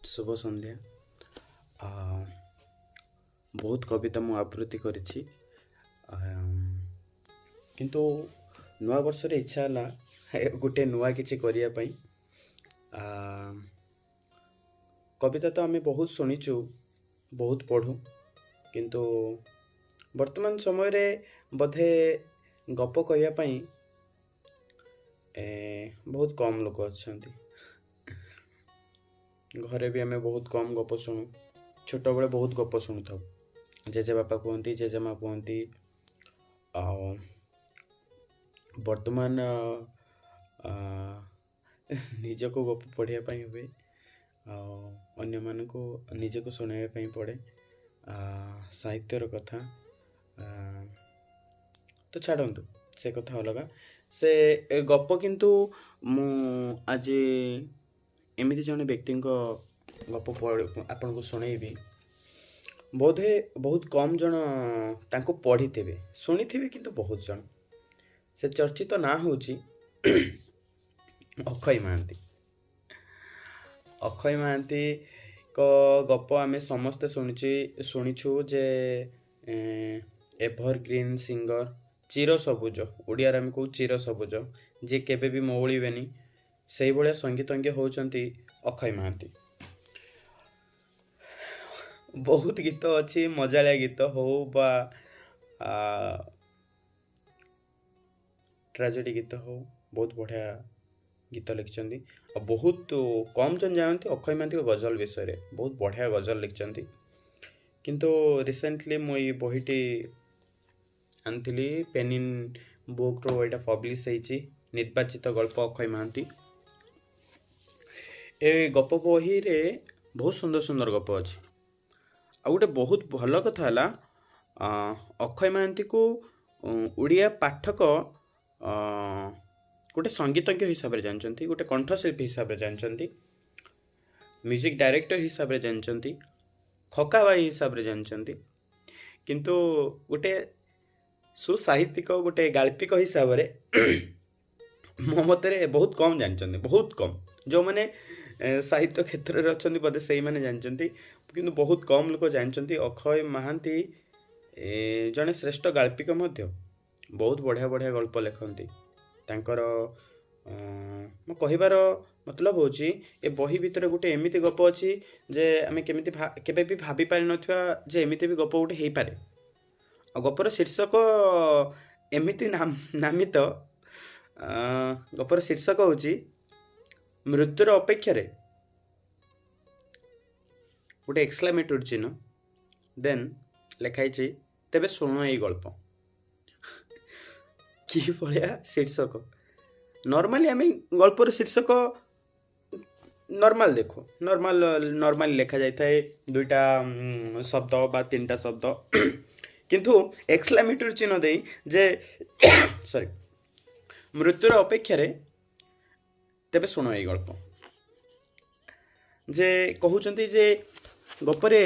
शुभ संध्या। बहुत कविता मु आवृत्ति करिछि, किंतु नुआ वर्ष रे इच्छा हला गोटे नुआ किछि करिया पई। कविता तो आमे बहुत शुणीचु, बहुत पढ़ू, किंतु वर्तमान समय रे बधे गप कहिया पई बहुत कम लोक अछंती। घरे भी आमे बहुत कम गप शुणु। छोट बेले बहुत गप शुणु था। जेजे बापा कहती, जेजेमा कहती। वर्तमान निज को गप पढ़ाई हुए, अन्य मान को निज को शुणाई पड़े साहित्यर कथा। तो छाड़ू से कथा अलग। से गप किंतु मु आज एमती जन व्यक्ति गप आपन को शुणेबी। बोधे बहुत कम जन तांको पढ़ी थे, शुणी थे, किंतु बहुत जन से चर्चित ना होची अक्षय महांती। अक्षय महांती को गप आमे समस्ते शुणीछु जे एभरग्रीन सिंगर, चिर सबुज, ओडिया रे आमे कहू चिर सबुज, जे केबे भी मौलिबेनी, से भाया संगीतज्ञ होउचंती अक्षय महांती। बहुत गीत अच्छी, मजालिया गीत हो बा ट्रेजेडी गीत हो, बहुत बढ़िया गीत लिखिं। बहुत कम जन जानती अक्षय महांती गजल विषय रे, बहुत बढ़िया गजल लिखिं। किंतु रिसेंटली मुई बहीटी आनी पेनिन बुक रो एटा पब्लिश होईची, निर्वाचित गल्प अक्षय महांती। ए गप बही रे बहुत सुंदर सुंदर गप अच्छी। आ गोटे बहुत भल कथा है, अक्षय महांती को उड़िया पाठक गोटे संगीतज्ञ हिसाब से जानते, गोटे कंठशिल्पी हिसाब से जानते, म्यूजिक डायरेक्टर हिसाब से जानते, खकाबाई हिसाब से जानते, किंतु गोटे सुसाहित्यिक गोटे गाल्पिक हिसाब से मो मत बहुत कम जानते, बहुत कम। जो मैंने साहित्य क्षेत्र में अच्छा बोधे से मैंने जानते, किंतु बहुत कम लोग जानते अक्षय महांती जड़े श्रेष्ठ गाल्पिक मध्य। बहुत बढ़िया बढ़िया गल्प लिखती। तांकर कहिबार मतलब हूँ ए बही भितर गोटे एमती गप अच्छी जे आम केमी केबे भी भाभी पारि नथिबा जे एमती भी गप गोटे हो पारे। गपर शीर्षक एमती नामित गपर शीर्षक हूँ मृत्युर अपेक्षा गोटे एक्सक्लेमेटरी चिन्ह, देन लिखाई तेबे शुण ये गल्प। कि भाया शीर्षक नॉर्मली आम गल्पर शीर्षक नॉर्मल देखो, नॉर्मल लिखा जाए दुईटा शब्द बा तीनटा शब्द, किंतु एक्सक्लेमेटरी चिन्ह दे जे सॉरी मृत्युर अपेक्षा तेबे शुण ये गल्प जे कहउचंती जे गपरे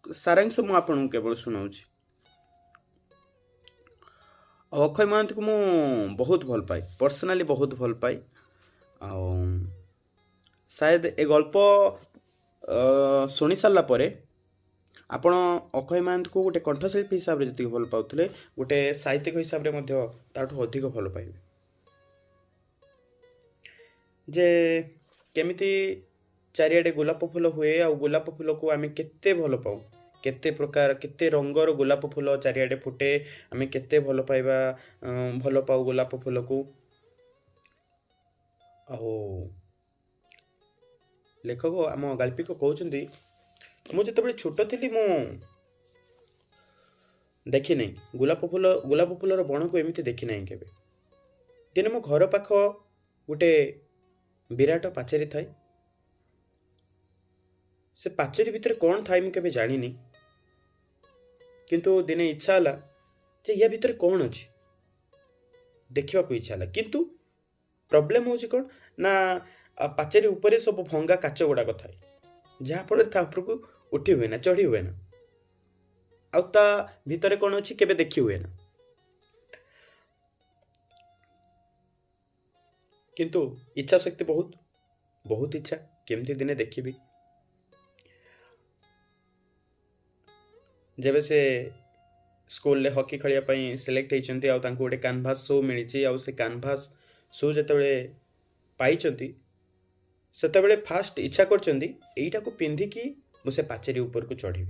सारांश मु आपन केवल सुनाऊची। अक्षय महांती को मु बहुत भल पाए, पर्सनाली बहुत भल पाए। शायद ए गल्प शुणी सारा पर आपण अक्षय महांती को गोटे कंठशिल्पी हिसाब से जी भल पाउले, गोटे साहित्यिक हिसाब से अधिक भल पाइबे। जे केमिति चारिआडे गोलाप फूल हुए, आ गोलाप फूल को आम केते भल पाऊ, केते प्रकार केते रंगर गोलाप फूल चारिआडे फुटे, आम केते भल पाइबा, भल पाऊ गोलाप फूल को। लेखक आम गाल्पिक कहउचंती मुझे जिते छोट थी मु देखी नहीं गोलाप फूलर बण को एमती देखी नहीं केबे। दिने मो घर पाख गोटे विराट पाचेरी थाए, से पाचेरी भितर कौन थाए मुझे केबे जानिनी, किंतु दिने इच्छा हला जे या भितर कौन अच्छी देखा को इच्छा हला। किंतु प्रॉब्लम होची कौन ना पाचेरी ऊपर सब भंगा काच गुड़ाक थाए, जहाँफल को उठी हुए ना, चढ़ी हुए ना, आउता भितर कौन अच्छी केबे देखी हुए ना। किंतु इच्छा शक्ति बहुत बहुत इच्छा, केमती दिने देखी जेबे से स्कूल रे हॉकी खेलिया सिलेक्ट होती गोटे कैनभास शो मिली से कैनभास शो जिते पाई से फास्ट इच्छा करटा को पिंधिकी मुझे पाचेरी ऊपर को चढ़ी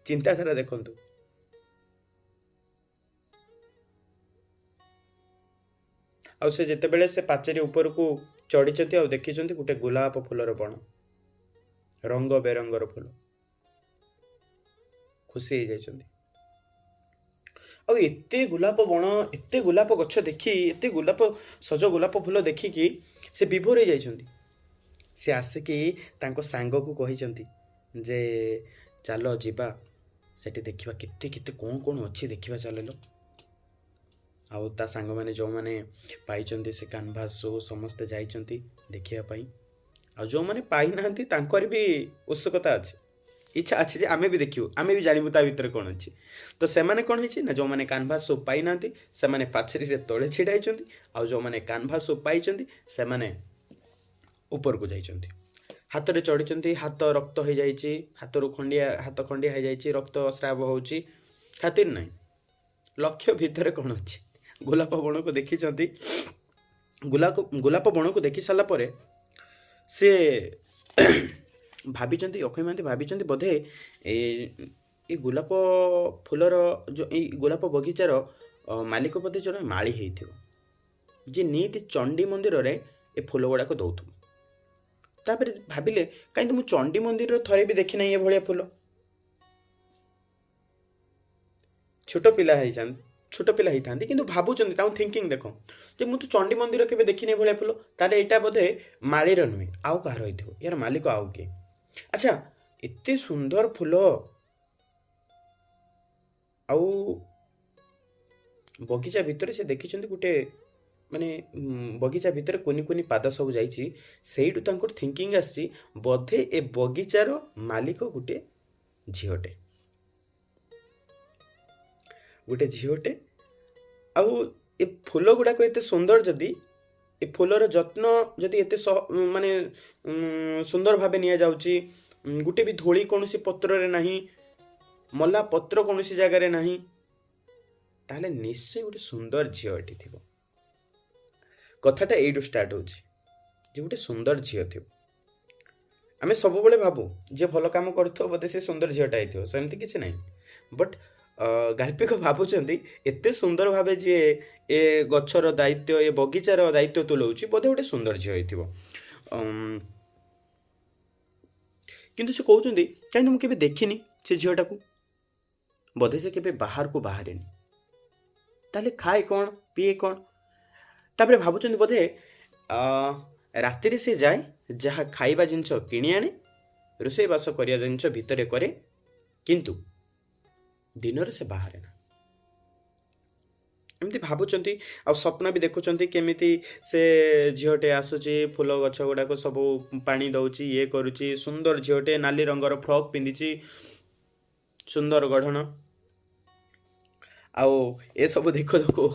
चिंताधारा देखु से जिते से पाचेरी ऊपर को चढ़ी देखी गोटे गुलाब फूलर बण रंग बेरंगर फूल खुशी हो जाइछन्ती एते गुलाप बण एते गुलाप गछ देखी एते गुलाप सज गुलाप फूल देखिकी से विभोर हो जाइछन्ती से आसिकी तांको सांग को कहिछन्ती जे चलो जीवा सेठी देखिबा केते केते कोन कोन अछि देखिबा चललो आउ ता सांग माने जो माने पाइछन्ती से कैनभास शो समस्त जाइछन्ती देखिया पई आ जो माने पाई नाहंती तांकर भी उत्सुकता अछि इच्छा अच्छी जे आमे भी देखियो आमे भी जानबू ता भीतर कौन अच्छी तो से माने कौन है ना जो मैंने कैनभास शो पाई ना से माने पाचेरी रे तले छिड़ा होइछन्ती आ जो मैंने कैनभास शो पाइछन्ती से माने ऊपर को जाइछन्ती हाथ रे चढ़िछन्ती हाथ रक्त हो जाइछि हाथ रु खंडिया हाथ खंडिया हो जाइछि रक्त स्राव होउछि खातिर नहीं लक्ष्य भीतर कौन अच्छी गोलाप बण को देखिछन्ती गोलाप बण को देखि साला परे से भाभी अक्षय महांती भाभी बोधे ए गोलाप फूलर जो ये गोलाप बगीचार मालिक बोधे जन माली होती जी नीति चंडी मंदिर रे ए फूल गुड़ाक दौथु तापर भाविले कहीं तो मुझे चंडी मंदिर थरे भी देखी ना ये भाया फूल छोट पिला होता कि भावुं थिंकिंग देख जे मुझे चंडी मंदिर के देखी नहीं भाया फूल ताले यहाँ बोधे मालीर नुहे आउ कह यार मालिक आउ किए अच्छा इतने सुंदर फूल आउ बगीचा भितर से देखी गोटे माने बगीचा भितर कोनी कोनी पाद सब जाइछि सेइडु तांकर थिंकिंग आसी बोधे ए बगीचार मालिक गोटे झीओटे आउ ए फूल गुड़ाक एते सुंदर जदि ए फूलर जत्न जदि एते माने सुंदर भावे निया जाउची गुटे भी धोली कोनोसी पत्र रे नाही मल्ला पत्र कोनोसी जगह रे नाही ताले निश्चय गोटे सुंदर झील एटी थिबो कथाटा एडु स्टार्ट होची जे गोटे सुंदर झील थिबो आमे सब बेले भाबू जे भलो काम करथो बोधे से सुंदर झीलटा आइथिबो सेमति किछि नाही बट गाल्पिक भावुंट एते सुंदर भावे जे ए गछर दायित्व ए बगीचार दायित्व तुलाऊँ बोधे गोटे सुंदर झील हो किंतु से कहते कहीं मुझे केवे देखनी से झीलटा को बोधे से केवे बाहर को बाहर ताले खाए कौन पीए कौन तापर भावुं बोधे राति से जाए जहाँ खाइबा जिनस किणी आने रोसई बास करिया जिनस भितर करे किंतु दिन से बाहर ना एमती भावुंट आ स्वप्न भी देखुं केमी से झीलटे आसूची फूल गछ गुड़ाक सब पानी दौची ये करुची सुंदर झीलटे नाली रंगर फ्रॉक पिंधिची सुंदर गढ़न आउ ए सब देखो देखो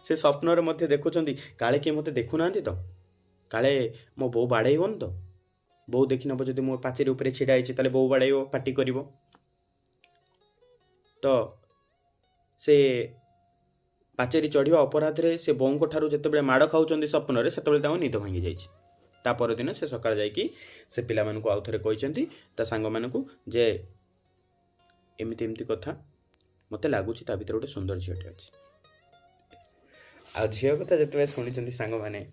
से स्वप्न मध्य देखुं काले किए मत देखु ना तो काले मो बो बाड़ेबन तो बो देखी नब जब मो पाचेरी उपरे छिड़ा होती बो बाड़ेब पार्टी कर तो से पाचेरी चढ़ा अपराध रे से बों ठारू जिते माड़ खाऊँ स्वप्न से निद भांगी जाता परदिन से सकाळ जाइकी से पिला मानकु आउ थरे कहिसेंती ता सांग मानकु जे एमती एमती कथा मते लागुची ता भीतर गोटे सुंदर झीलटे अछि आ झील कथा जिते शुणी सांग माने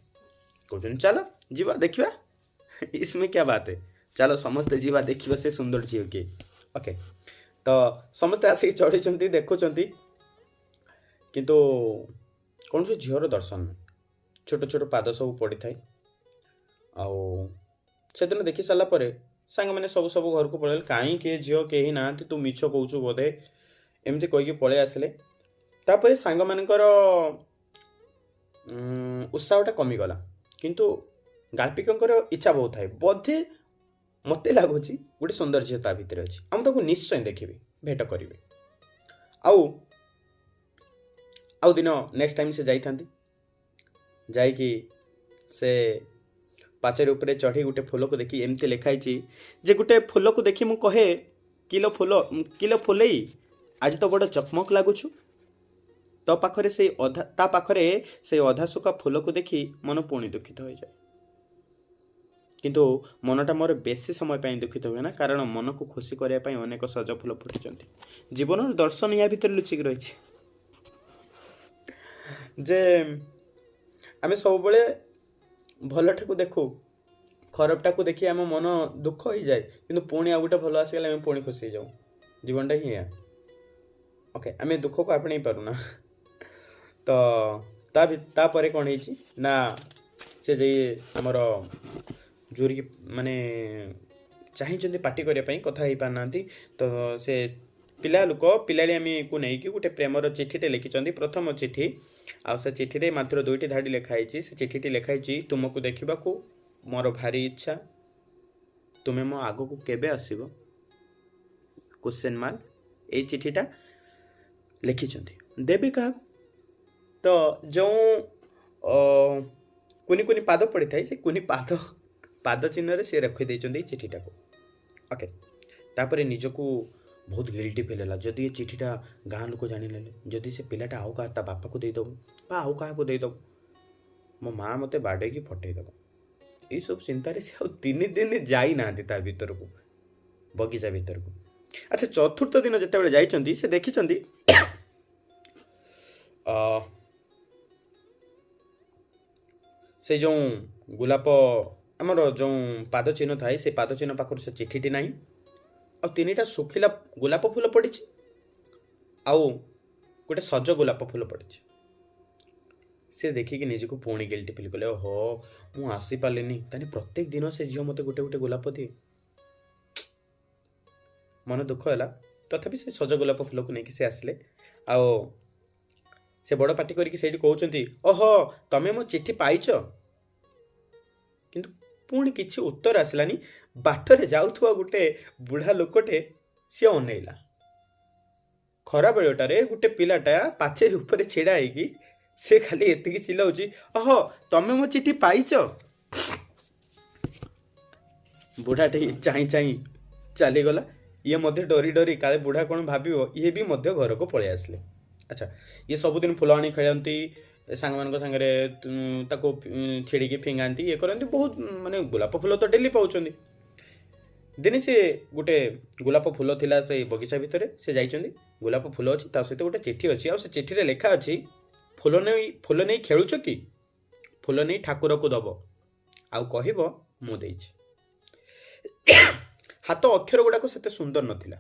कहते चलो जीवा देखिबा इसमें क्या बात है चलो समस्ते जीवा देखिबा से सुंदर झील के ओके तो समस्ते आसिक चढ़ी देखुं किंतु कौन से झीवर दर्शन नहीं छोट छोट पाद सब पड़ी थाए आदिन देखी सारा पर सांग मैंने सब सब घर को पड़े कहीं किए झील कहीं ना तू मिछ कहूँ बोधे एमती कहीकि पलि आसिले तापर सांग मानकर उत्साहटा कमिगला किंतु गाल्पिकर इच्छा बहुत थाए बोधे मत लगुच गोटे सुंदर झील ता भितर अच्छी आम ताको निश्चय देखी भेट करी आउ दिन नेक्स्ट टाइम से जाइथांती जाइकी से पाचेरी उपरे चढ़ी गोटे फूल को देखी एमती लिखाई जे गोटे फूल को देखी मु कहे किलो फुलई आज तो बड़ चकमक लगुछु तो पाखरे से ता पाखरे से अधा सुखा फूल को देखी मन पुणी दुखित हो जाए किंतु मनटा मोर बेसी समय पाई दुखित हुए ना कारण मन को खुशी करने अनेक सज फूल फुटी जीवन दर्शन या भीतर लुचिक रही जे आम सब बड़े भलटा को देखू खराबटा को देखी आम मन दुख हो जाए किंतु पुणी आ गोटे भल आसगले आम पुणी खुशी जाऊँ जीवनटा ही ओके आम दुख को आपणे पारुना तो तापर कौन है ना से जे आमर जोरी माने चाहिए पार्टी करने कथा हो पारना तो से पिला लोक पिलाड़ी आम को नहीं गोटे प्रेमर चिठीटे लिखिं प्रथम चिठी आ से चिठी मात्र 2टी धाड़ी लिखाई से चिठीटी लिखाई तुमको देखा मोर भारी इच्छा तुम्हें मो आग को केबे आसीबो क्वेश्चन मार्क ए चिठीटा लिखिं देवी क्या तो जो कुनी कुनी पाद पड़ी था से कुनी पाद चिन्ह से रखी चिठीटा को ओके तापर निजको बहुत गिल्टी फील है जदि ये चिठीटा गाँ लोक जाने जदि से पिलाटा आउ क्या बापा को देदेव आउ क्या देदेव मो माँ मत बाड़े की फटेदेव ये सब चिंतार से आ 3 दिन जाई ना भीतर को बगीचा भीतर को अच्छा चतुर्थ दिन जिते जाइए से देखी से जो गोलाप आमर जो पाद चिन्ह थाए से पाद चिन्ह पाखर से चिठीटी ना आ 3टा सुखिला गोलाप फूल पड़ी आउ गोटे सज गोलाप फूल पड़ी से देखिकी निजक पुणी गिल्टी फिल कले हो मु आसी पार्लिनी तानी प्रत्येक दिन से झील मत गोटे गोटे गोलाप दिए मन दुख है तथापि से सज गोलाप फूल को लेकिन से आसिले आओ से बड़ पार्टी करके कहते ओहो तमें मो चिठी पाइच किंतु पुणी किसी उत्तर आसलानी बाटरे जाउथुआ गोटे बुढ़ा लोकटे सी अनेला खरा बेलटारे गोटे पिलाटा पाचेरी ऊपर छेड़ा होगी से खाली एतिकी चिल्लाउची ओहो तमें मो चिठी पाइच बुढ़ाटे चाही चाही चलीगला ये मध्य डरी डरी काले बुढ़ा कौन भाव ये भी मध्य घर को पलि आसले अच्छा ये सबुदिन फुल आनी खेलती सांग मान सांगे छिड़ी फिंगाती ये करती बहुत माने गोलाप फूल तो डेली पाँच दिने से गोटे गोलाप फूल थिला से बगीचा भितर से जाइए गोलाप फूल अच्छी सहित गोटे चिठी अच्छी आ चिठी लेखा अच्छी फूल नहीं खेलुच कि फूल नहीं ठाकुर को दब आउ कह मु हाथ अक्षर गुड़ाक से सुंदर नथिला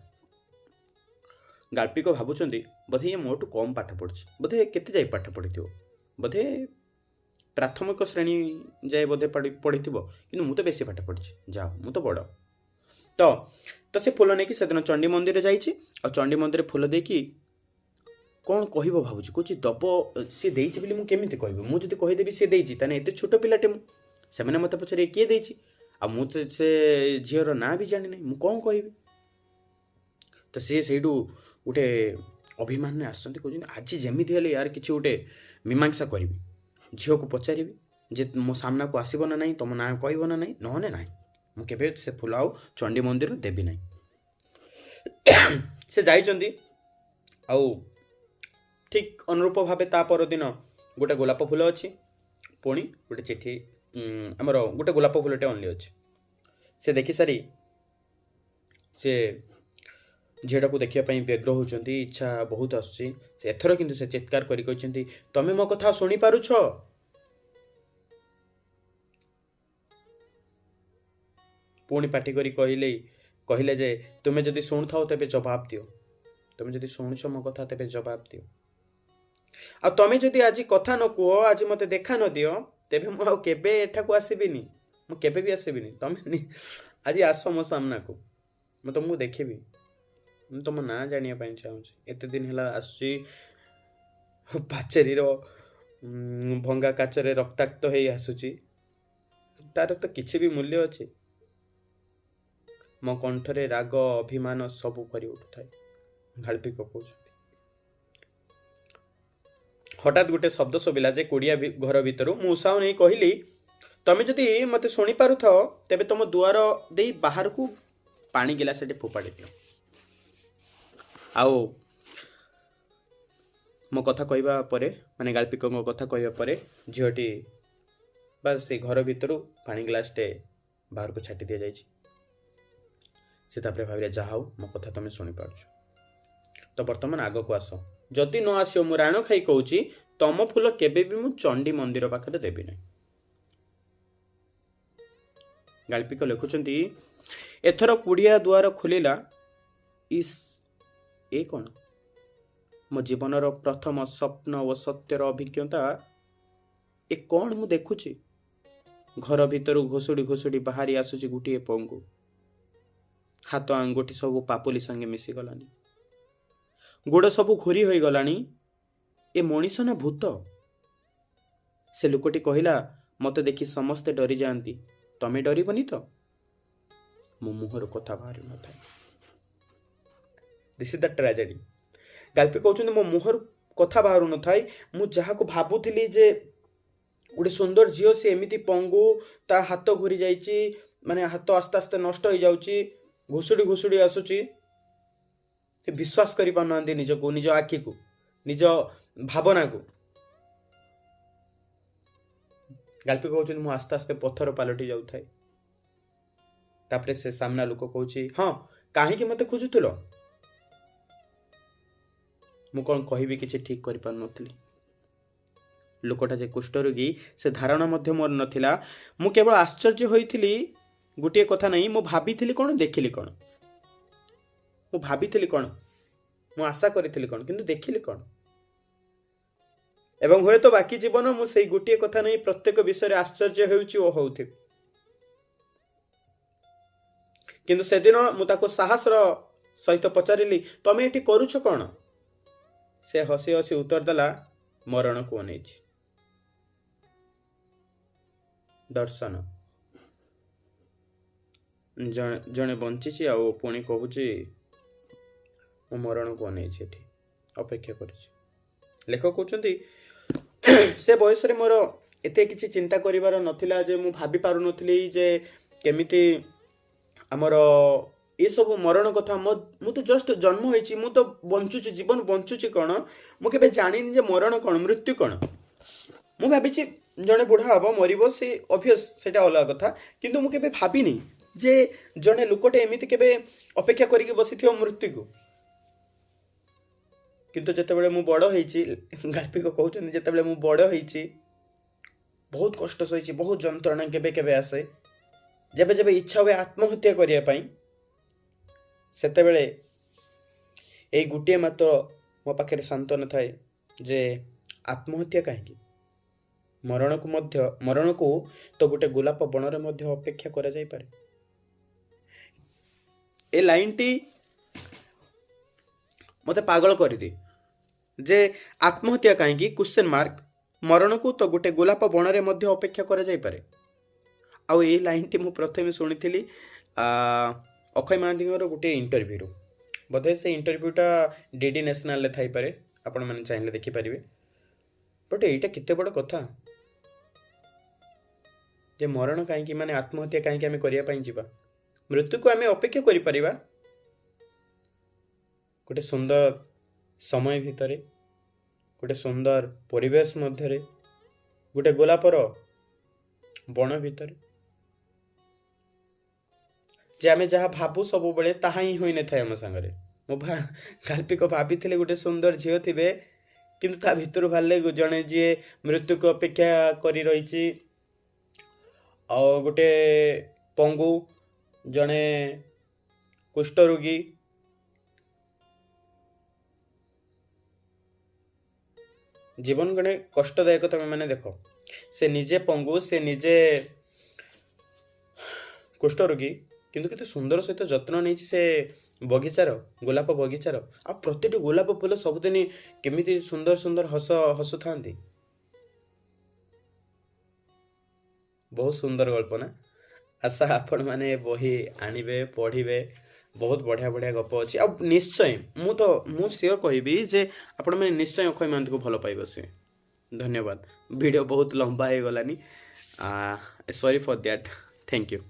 गाल्पिक भावुं बोधे ये मोटू कम पाठ पढ़ी बोधे केते जाए पाठ पढ़ी बोधे प्राथमिक श्रेणी जाए बोधे पढ़ी कि मुझे बेसी पाठ पढ़ी जाओ मु तो बड़ तो से फूल नहीं से दिन चंडी मंदिर जाइए और चंडी मंदिर फूल देकी कौन कह भावुँ कौच दब सी देची बोली मुझे कहबी मुझे कहीदेवी सी देती ताने एत छोट पिलाटे से मत पचारे किए देची आ मुझे से झीर ना भी जानी ना मुझे कौन कहबी तो सी से गोटे अभिमान आसते कहते आज जमी हेल्ले यार कि गोटे मीमांसा करी झील को पचारि जे मो सामना को आसब ना ना तुम ना कह ना ना नहने ना मुझे से फूल आउ चंडी मंदिर देवी ना से जाइए आउ ठीक अनुरूप भाव ता पर दिन गोटे गोलाप फूल अच्छी पुणी गोटे चिठी आमर गोटे गोलाप फूलटे ओनली अच्छी से देखी सारी से झीटा को देखापी व्यग्र होती इच्छा बहुत आसर किंतु से चित्कार करी तमें मो कथा शुणी पारुछ पुणी पार्टी करी कहले जे तुम्हें जदि शुणु था तेरे जवाब दियो तुम्हें जदि शुणुच मो कथा तेरे जवाब दियो आ तमें जदि आज कथा न कह आज मत देखा न दियो तेबे मु केबे एठा को आसीबिनी मु केबे भी आसीबिनी तमें आज आस मो सामना को मु तुमको देखिबी मु तुम ना जानिया पाई चाहूँ एत दिन है आसुची पाचेरी भंगा काचरे रक्ताक्त हो आसुची तार तो किसी भी मूल्य अच्छे मो कंठरे राग अभिमान सबू करी उठुए गाल्पिक कह हठात गोटे शब्द शोभिला जे कोड़िया घर भितर मु उत्साह नहीं कहली ତମେ ଯଦି ମୋତେ ଶୁଣିପାରୁଥାଅ ତେବେ ତୁମ ଦୁଆର ଦେଇ ବାହାରକୁ ପାଣି ଗିଲାସଟେ ଫୋପାଡ଼ି ଦିଅ। ଆଉ ମୋ କଥା କହିବା ପରେ ମାନେ ଗାଳ୍ପିକଙ୍କ କଥା କହିବା ପରେ ଝିଅଟି ବା ସେ ଘର ଭିତରୁ ପାଣି ଗ୍ଲାସଟେ ବାହାରକୁ ଛାଟି ଦିଆଯାଇଛି। ସେ ତାପରେ ଭାବିଲେ ଯାହା ହଉ ମୋ କଥା ତମେ ଶୁଣିପାରୁଛ, ତ ବର୍ତ୍ତମାନ ଆଗକୁ ଆସ। ଯଦି ନ ଆସିବ ମୁଁ ରାଣ ଖାଇ କହୁଛି ତମ ଫୁଲ କେବେ ବି ମୁଁ ଚଣ୍ଡୀ ମନ୍ଦିର ପାଖରେ ଦେବି ନାହିଁ। ଗାଳ୍ପିକ ଲେଖୁଛନ୍ତି ଏଥର କୁଡ଼ିଆ ଦୁଆର ଖୋଲିଲା। ଇସ୍ ଏ କ'ଣ? ମୋ ଜୀବନର ପ୍ରଥମ ସ୍ୱପ୍ନ ଓ ସତ୍ୟର ଅଭିଜ୍ଞତା। ଏ କ'ଣ ମୁଁ ଦେଖୁଛି? ଘର ଭିତରୁ ଘୋଷୁଡ଼ି ଘୋଷୁଡ଼ି ବାହାରି ଆସୁଛି ଗୋଟିଏ ପଙ୍ଗୁ। ହାତ ଆଙ୍ଗୁଠି ସବୁ ପାପୁଲି ସାଙ୍ଗେ ମିଶିଗଲାଣି, ଗୋଡ଼ ସବୁ ଘୋରି ହୋଇଗଲାଣି। ଏ ମଣିଷ ନା ଭୂତ? ସେ ଲୋକଟି କହିଲା ମୋତେ ଦେଖି ସମସ୍ତେ ଡରିଯାଆନ୍ତି, ତମେ ଡରିବନି ତ? ମୋ ମୁହଁରୁ କଥା ବାହାରି ନଥାଏ। This is the tragedy. ଗାଳ୍ପିକ କହୁଛନ୍ତି ମୋ ମୁହଁରୁ କଥା ବାହାରୁ ନଥାଏ। ମୁଁ ଯାହାକୁ ଭାବୁଥିଲି ଯେ ଗୋଟେ ସୁନ୍ଦର ଝିଅ, ସେ ଏମିତି ପଙ୍ଗୁ, ତା ହାତ ଘୁରି ଯାଇଛି, ମାନେ ହାତ ଆସ୍ତେ ଆସ୍ତେ ନଷ୍ଟ ହେଇଯାଉଛି, ଘୁଷୁଡ଼ି ଘୁଷୁଡ଼ି ଆସୁଛି। ସେ ବିଶ୍ୱାସ କରିପାରୁନାହାନ୍ତି ନିଜକୁ, ନିଜ ଆଖିକୁ, ନିଜ ଭାବନାକୁ। ଗାଳ୍ପିକ କହୁଛନ୍ତି ମୁଁ ଆସ୍ତେ ଆସ୍ତେ ପଥର ପାଲଟି ଯାଉଥାଏ। ତାପରେ ସେ ସାମ୍ନା ଲୋକ କହୁଛି ହଁ କାହିଁକି ମୋତେ ଖୋଜୁଥିଲ? ମୁଁ କ'ଣ କହିବି କିଛି ଠିକ୍ କରିପାରୁନଥିଲି। ଲୋକଟା ଯେ କୁଷ୍ଠରୋଗୀ ସେ ଧାରଣା ମଧ୍ୟ ମୋର ନଥିଲା। ମୁଁ କେବଳ ଆଶ୍ଚର୍ଯ୍ୟ ହୋଇଥିଲି ଗୋଟିଏ କଥା ନାହିଁ, ମୁଁ ଭାବିଥିଲି କ'ଣ, ଦେଖିଲି କ'ଣ? ମୁଁ ଭାବିଥିଲି କ'ଣ, ମୁଁ ଆଶା କରିଥିଲି କ'ଣ, କିନ୍ତୁ ଦେଖିଲି କ'ଣ? ଏବଂ ହୁଏତ ବାକି ଜୀବନ ମୁଁ ସେଇ ଗୋଟିଏ କଥା ନେଇ ପ୍ରତ୍ୟେକ ବିଷୟରେ ଆଶ୍ଚର୍ଯ୍ୟ ହେଉଛି ଓ ହେଉଥିବି। କିନ୍ତୁ ସେଦିନ ମୁଁ ତାକୁ ସାହସର ସହିତ ପଚାରିଲି ତମେ ଏଠି କରୁଛ କ'ଣ? ସେ ହସି ହସି ଉତ୍ତର ଦେଲା ମରଣକୁ ଅନେଇଛି। ଦର୍ଶନ। ଜଣେ ବଞ୍ଚିଛି ଆଉ ପୁଣି କହୁଛି ମୁଁ ମରଣକୁ ଅନେଇଛି, ଏଠି ଅପେକ୍ଷା କରିଛି। ଲେଖକ କହୁଛନ୍ତି ସେ ବୟସରେ ମୋର ଏତେ କିଛି ଚିନ୍ତା କରିବାର ନଥିଲା ଯେ ମୁଁ ଭାବି ପାରୁନଥିଲି ଯେ କେମିତି ଆମର ଏସବୁ ମରଣ କଥା। ମୁଁ ତ ଜଷ୍ଟ ଜନ୍ମ ହେଇଛି, ମୁଁ ତ ବଞ୍ଚୁଛି, ଜୀବନ ବଞ୍ଚୁଛି କ'ଣ? ମୁଁ କେବେ ଜାଣିନି ଯେ ମରଣ କ'ଣ, ମୃତ୍ୟୁ କ'ଣ। ମୁଁ ଭାବିଛି ଜଣେ ବୁଢ଼ା ହେବ, ମରିବ, ସେ ଅବଭିୟସ୍, ସେଇଟା ଅଲଗା କଥା। କିନ୍ତୁ ମୁଁ କେବେ ଭାବିନି ଯେ ଜଣେ ଲୋକଟେ ଏମିତି କେବେ ଅପେକ୍ଷା କରିକି ବସିଥିବ ମୃତ୍ୟୁକୁ। କିନ୍ତୁ ଯେତେବେଳେ ମୁଁ ବଡ଼ ହେଇଛି, ଗାଳ୍ପିକ କହୁଛନ୍ତି ଯେତେବେଳେ ମୁଁ ବଡ଼ ହେଇଛି, ବହୁତ କଷ୍ଟ ସହିଛି, ବହୁତ ଯନ୍ତ୍ରଣା କେବେ କେବେ ଆସେ। ଯେବେ ଯେବେ ଇଚ୍ଛା ହୁଏ ଆତ୍ମହତ୍ୟା କରିବା ପାଇଁ, ସେତେବେଳେ ଏଇ ଗୋଟିଏ ମାତ୍ର ମୋ ପାଖରେ ସାନ୍ତ୍ୱନା ଥାଏ ଯେ ଆତ୍ମହତ୍ୟା କାହିଁକି? ମରଣକୁ ତ ଗୋଟେ ଗୋଲାପ ବଣରେ ମଧ୍ୟ ଅପେକ୍ଷା କରାଯାଇପାରେ। ଏ ଲାଇନଟି ମୋତେ ପାଗଳ କରିଦିଏ ଯେ ଆତ୍ମହତ୍ୟା କାହିଁକି କ୍ୱେଶ୍ଚନ୍ ମାର୍କ, ମରଣକୁ ତ ଗୋଟେ ଗୋଲାପ ବଣରେ ମଧ୍ୟ ଅପେକ୍ଷା କରାଯାଇପାରେ। ଆଉ ଏଇ ଲାଇନଟି ମୁଁ ପ୍ରଥମେ ଶୁଣିଥିଲି ଅକ୍ଷୟ ମହାନ୍ତିଙ୍କର ଗୋଟିଏ ଇଣ୍ଟରଭ୍ୟୁରୁ। ବୋଧେ ସେ ଇଣ୍ଟରଭ୍ୟୁଟା ଡିଡି ନ୍ୟାସନାଲରେ ଥାଇପାରେ, ଆପଣମାନେ ଚାହିଁଲେ ଦେଖିପାରିବେ। ବଟ୍ ଏଇଟା କେତେ ବଡ଼ କଥା ଯେ ମରଣ କାହିଁକି, ମାନେ ଆତ୍ମହତ୍ୟା କାହିଁକି ଆମେ କରିବା ପାଇଁ ଯିବା? ମୃତ୍ୟୁକୁ ଆମେ ଅପେକ୍ଷା କରିପାରିବା ଗୋଟେ ସୁନ୍ଦର ସମୟ ଭିତରେ, ଗୋଟେ ସୁନ୍ଦର ପରିବେଶ ମଧ୍ୟରେ, ଗୋଟେ ଗୋଲାପର ବଣ ଭିତରେ। ଯେ ଆମେ ଯାହା ଭାବୁ ସବୁବେଳେ ତାହା ହିଁ ହୋଇନଥାଏ ଆମ ସାଙ୍ଗରେ। ମୁଁ ଗାଳ୍ପିକ ଭାବିଥିଲେ ଗୋଟେ ସୁନ୍ଦର ଝିଅ ଥିବେ, କିନ୍ତୁ ତା ଭିତରୁ ବାହାରିଲେ ଜଣେ ଯିଏ ମୃତ୍ୟୁକୁ ଅପେକ୍ଷା କରି ରହିଛି, ଆଉ ଗୋଟେ ପଙ୍ଗୁ, ଜଣେ କୁଷ୍ଠରୋଗୀ। ଜୀବନ ଗୋଟେ କଷ୍ଟଦାୟକ। ତମେ ମାନେ ଦେଖ, ସେ ନିଜେ ପଙ୍ଗୁ, ସେ ନିଜେ କୁଷ୍ଠରୋଗୀ, କିନ୍ତୁ କେତେ ସୁନ୍ଦର ସହିତ ଯତ୍ନ ନେଇଛି ସେ ବଗିଚାର, ଗୋଲାପ ବଗିଚାର। ଆଉ ପ୍ରତିଟି ଗୋଲାପ ଫୁଲ ସବୁଦିନ କେମିତି ସୁନ୍ଦର ସୁନ୍ଦର ହସୁଥାନ୍ତି। ବହୁତ ସୁନ୍ଦର ଗଳ୍ପ ନା? ଆଶା ଆପଣମାନେ ବହି ଆଣିବେ, ପଢ଼ିବେ। ବହୁତ ବଢ଼ିଆ ବଢ଼ିଆ ଗପ ଅଛି। ଆଉ ନିଶ୍ଚୟ ମୁଁ ସିଓର କହିବି ଯେ ଆପଣମାନେ ନିଶ୍ଚୟ ଅକ୍ଷୟ ମହାନ୍ତିକୁ ଭଲ ପାଇ ବସିବେ। ଧନ୍ୟବାଦ। ଭିଡ଼ିଓ ବହୁତ ଲମ୍ବା ହେଇଗଲାନି। sorry for that. Thank you.